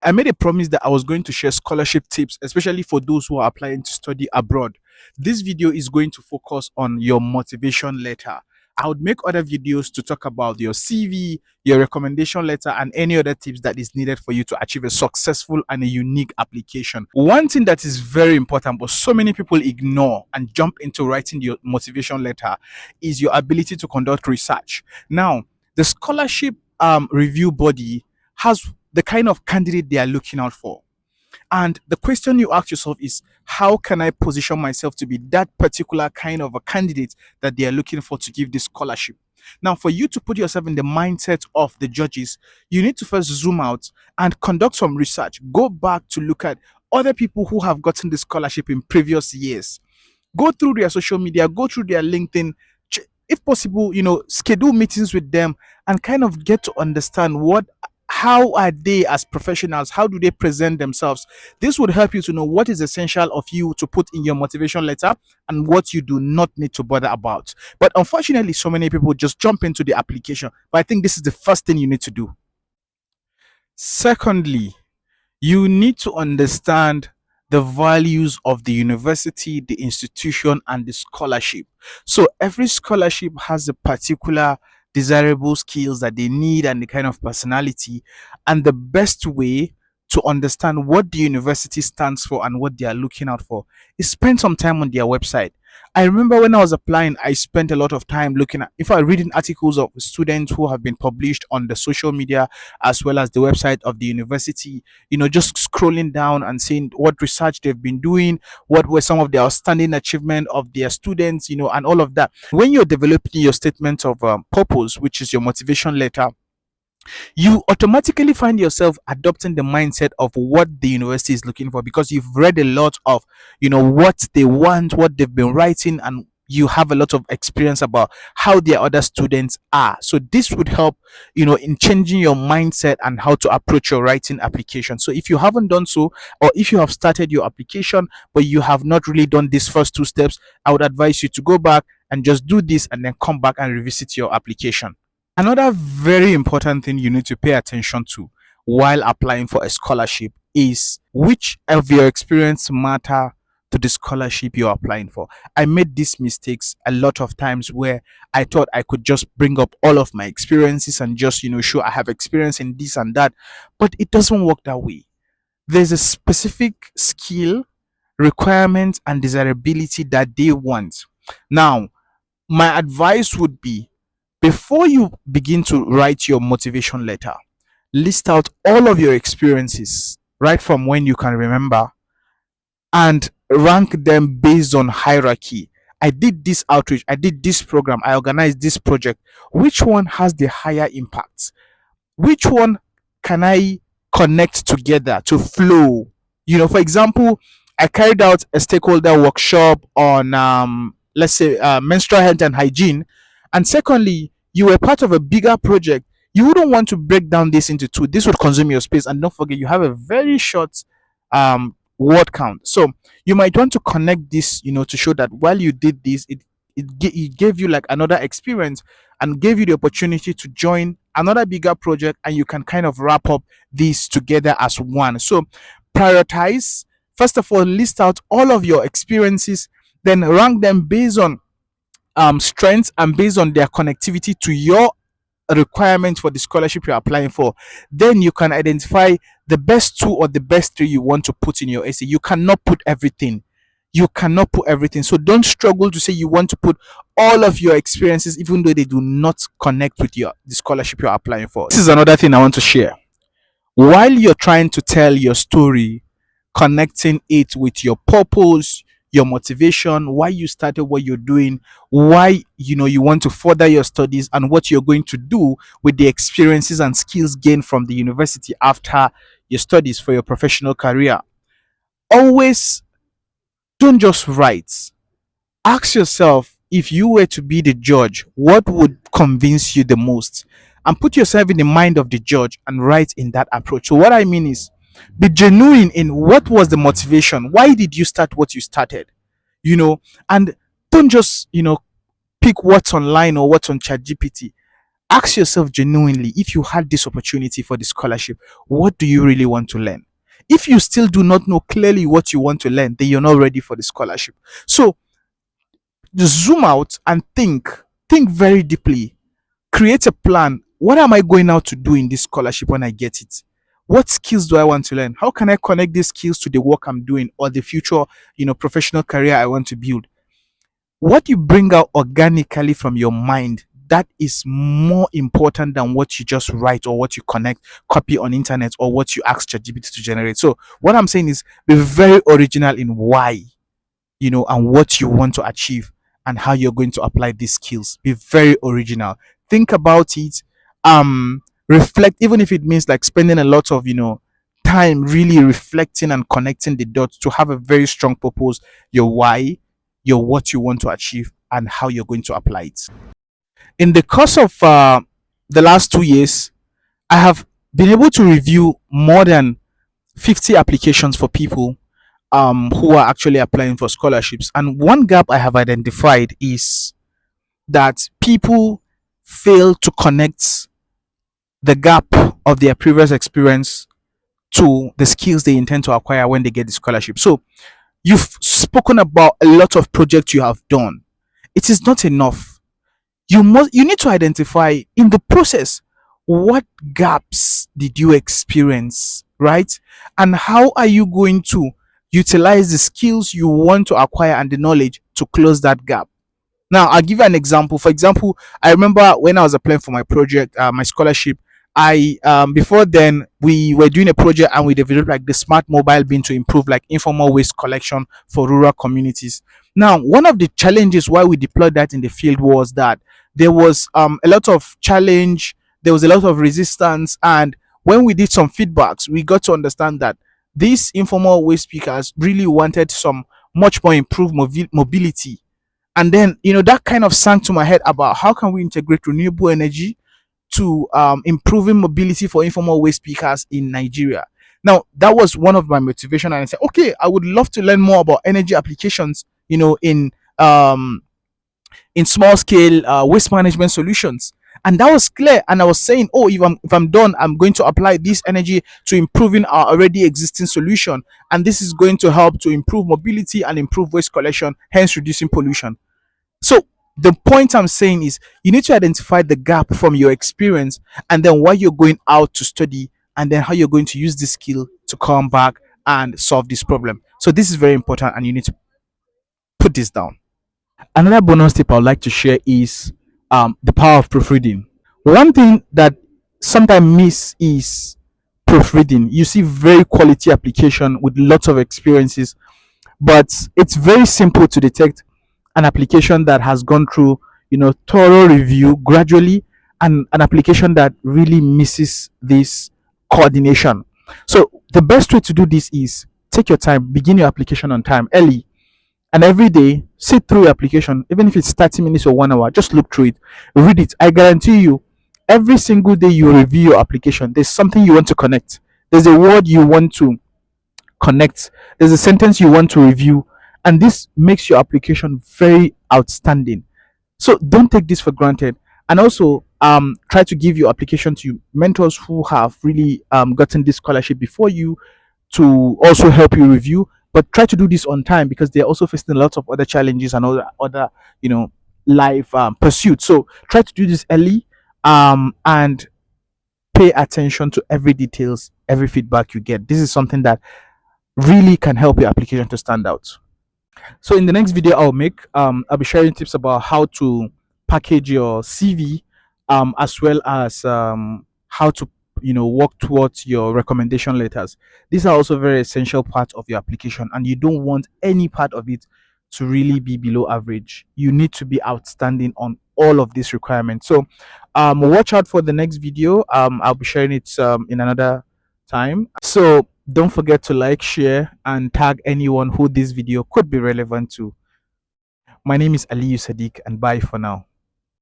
I made a promise that I was going to share scholarship tips, especially for those who are applying to study abroad. This video is going to focus on your motivation letter. I would make other videos to talk about your CV, your recommendation letter, and any other tips that is needed for you to achieve a successful and a unique application. One thing that is very important, but so many people ignore and jump into writing your motivation letter, is your ability to conduct research. Now, the scholarship review body has the kind of candidate they are looking out for. And the question you ask yourself is, how can I position myself to be that particular kind of a candidate that they are looking for to give this scholarship? Now, for you to put yourself in the mindset of the judges, you need to first zoom out and conduct some research. Go back to look at other people who have gotten the scholarship in previous years. Go through their social media, go through their LinkedIn, if possible, schedule meetings with them and kind of get to understand how are they as professionals, how do they present themselves. This would help you to know what is essential of you to put in your motivation letter and what you do not need to bother about. But unfortunately, so many people just jump into the application, but I think this is the first thing you need to do. Secondly, you need to understand the values of the university, the institution, and the scholarship. So every scholarship has a particular desirable skills that they need and the kind of personality. And the best way to understand what the university stands for and what they are looking out for is spend some time on their website. I remember when I was applying, I spent a lot of time looking at, if I reading articles of students who have been published on the social media as well as the website of the university, just scrolling down and seeing what research they've been doing, what were some of the outstanding achievement of their students, and all of that. When you're developing your statement of purpose, which is your motivation letter, you automatically find yourself adopting the mindset of what the university is looking for because you've read a lot of what they want, what they've been writing, and you have a lot of experience about how their other students are. So this would help in changing your mindset and how to approach your writing application. So if you haven't done so, or if you have started your application but you have not really done these first two steps, I would advise you to go back and just do this and then come back and revisit your application. Another very important thing you need to pay attention to while applying for a scholarship is which of your experience matter to the scholarship you're applying for. I made these mistakes a lot of times where I thought I could just bring up all of my experiences and just, show I have experience in this and that, but it doesn't work that way. There's a specific skill, requirement, and desirability that they want. Now, my advice would be, before you begin to write your motivation letter, list out all of your experiences, right from when you can remember, and rank them based on hierarchy. I did this outreach, I did this program, I organized this project. Which one has the higher impact? Which one can I connect together to flow? For example, I carried out a stakeholder workshop on, let's say, menstrual health and hygiene. And secondly, you were part of a bigger project. You wouldn't want to break down this into two. This would consume your space. And don't forget, you have a very short word count. So you might want to connect this, to show that while you did this, it gave you like another experience and gave you the opportunity to join another bigger project, and you can kind of wrap up these together as one. So prioritize. First of all, list out all of your experiences, then rank them based on strengths and based on their connectivity to your requirements for the scholarship you're applying for. Then you can identify the best two or the best three you want to put in your essay. You cannot put everything. So don't struggle to say you want to put all of your experiences even though they do not connect with the scholarship you're applying for. This is another thing I want to share. While you're trying to tell your story, connecting it with your purpose, your motivation, why you started what you're doing, why you want to further your studies, and what you're going to do with the experiences and skills gained from the university after your studies for your professional career. Always don't just write. Ask yourself, if you were to be the judge, what would convince you the most? And put yourself in the mind of the judge and write in that approach. So what I mean is, be genuine in what was the motivation. Why did you start what you started? And don't just pick what's online or what's on ChatGPT. Ask yourself genuinely, if you had this opportunity for the scholarship, what do you really want to learn? If you still do not know clearly what you want to learn, then you're not ready for the scholarship. So just zoom out and think very deeply. Create a plan. What am I going out to do in this scholarship when I get it? What skills do I want to learn? How can I connect these skills to the work I'm doing or the future, professional career I want to build? What you bring out organically from your mind, that is more important than what you just write or what you copy on internet, or what you ask ChatGPT to generate. So what I'm saying is, be very original in why, and what you want to achieve, and how you're going to apply these skills. Be very original. Think about it. Reflect, even if it means like spending a lot of, time really reflecting and connecting the dots to have a very strong purpose, your why, your what you want to achieve, and how you're going to apply it. In the course of the last 2 years, I have been able to review more than 50 applications for people who are actually applying for scholarships. And one gap I have identified is that people fail to connect the gap of their previous experience to the skills they intend to acquire when they get the scholarship. So you've spoken about a lot of projects you have done. It is not enough. You need to identify in the process, what gaps did you experience, right? And how are you going to utilize the skills you want to acquire and the knowledge to close that gap? Now, I'll give you an example. For example, I remember when I was applying for my project, my scholarship. I Before then, we were doing a project and we developed like the smart mobile bin to improve like informal waste collection for rural communities. Now, one of the challenges why we deployed that in the field was that there was a lot of challenge, there was a lot of resistance, and when we did some feedbacks, we got to understand that these informal waste pickers really wanted some much more improved mobility. And then, that kind of sank to my head about how can we integrate renewable energy to improving mobility for informal waste pickers in Nigeria. Now, that was one of my motivation, and I said, okay, I would love to learn more about energy applications, in small scale waste management solutions. And that was clear. And I was saying, oh, if I'm done, I'm going to apply this energy to improving our already existing solution, and this is going to help to improve mobility and improve waste collection, hence reducing pollution. So the point I'm saying is, you need to identify the gap from your experience, and then why you're going out to study, and then how you're going to use this skill to come back and solve this problem. So this is very important, and you need to put this down. Another bonus tip I would like to share is the power of proofreading. One thing that sometimes miss is proofreading. You see very quality application with lots of experiences, but it's very simple to detect an application that has gone through, thorough review gradually, and an application that really misses this coordination. So the best way to do this is take your time, begin your application on time, early, and every day sit through your application, even if it's 30 minutes or 1 hour. Just look through it, read it. I guarantee you, every single day you review your application, there's something you want to connect, there's a word you want to connect, there's a sentence you want to review, and this makes your application very outstanding. So don't take this for granted. And also, try to give your application to mentors who have really gotten this scholarship before you, to also help you review. But try to do this on time, because they're also facing a lot of other challenges and other life pursuits. So try to do this early, and pay attention to every details, every feedback you get. This is something that really can help your application to stand out. So in the next video I'll make, I'll be sharing tips about how to package your CV, as well as how to work towards your recommendation letters. These are also very essential parts of your application, and you don't want any part of it to really be below average. You need to be outstanding on all of these requirements. So watch out for the next video. I'll be sharing it in another time. So don't forget to like, share, and tag anyone who this video could be relevant to. My name is Aliyu Sadiq, and bye for now.